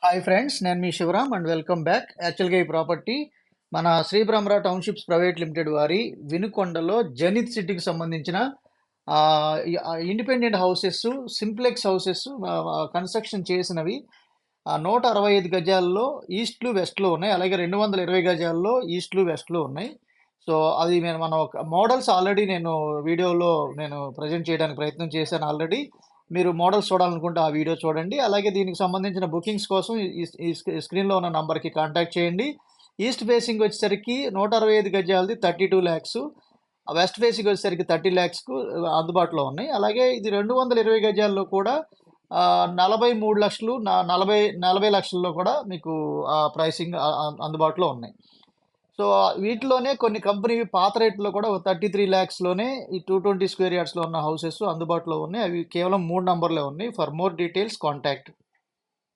Hi friends, నేను మీ Shivaram and welcome back. యాక్చువల్గా ఈ ప్రాపర్టీ మన Sri Brahmara townships private limited వారి వినుకొండలో జనిత్ సిటీకి సంబంధించిన independent houses, simplex houses construction చేసినవి 165 గజాల్లో ఈస్ట్లు వెస్ట్లో ఉన్నాయి. అలాగే 220 గజాల్లో ఈస్ట్లు వెస్ట్లో ఉన్నాయి. సో అది మన ఒక మోడల్స్ ఆల్రెడీ నేను వీడియోలో ప్రజెంట్ చేయడానికి ప్రయత్నం చేశాను ఆల్రెడీ. మీరు మోడల్స్ చూడాలనుకుంటే ఆ వీడియో చూడండి. అలాగే దీనికి సంబంధించిన బుకింగ్స్ కోసం స్క్రీన్లో ఉన్న నంబర్కి కాంటాక్ట్ చేయండి. ఈస్ట్ ఫేసింగ్ వచ్చేసరికి 165 గజాలది 32 ల్యాక్స్, వెస్ట్ ఫేసింగ్ వచ్చేసరికి 30 ల్యాక్స్కు అందుబాటులో ఉన్నాయి. అలాగే ఇది 220 గజాల్లో కూడా 43 లక్షలు, 40 లక్షల్లో కూడా మీకు ప్రైసింగ్ అందుబాటులో ఉన్నాయి. సో వీటిలోనే కొన్ని కంపెనీవి పాత రేట్లో కూడా 33 ల్యాక్స్లోనే ఈ 220 స్క్వేర్ యార్డ్స్లో ఉన్న హౌసెస్ అందుబాటులో ఉన్నాయి. అవి కేవలం 3 నంబర్లే ఉన్నాయి. For more details contact.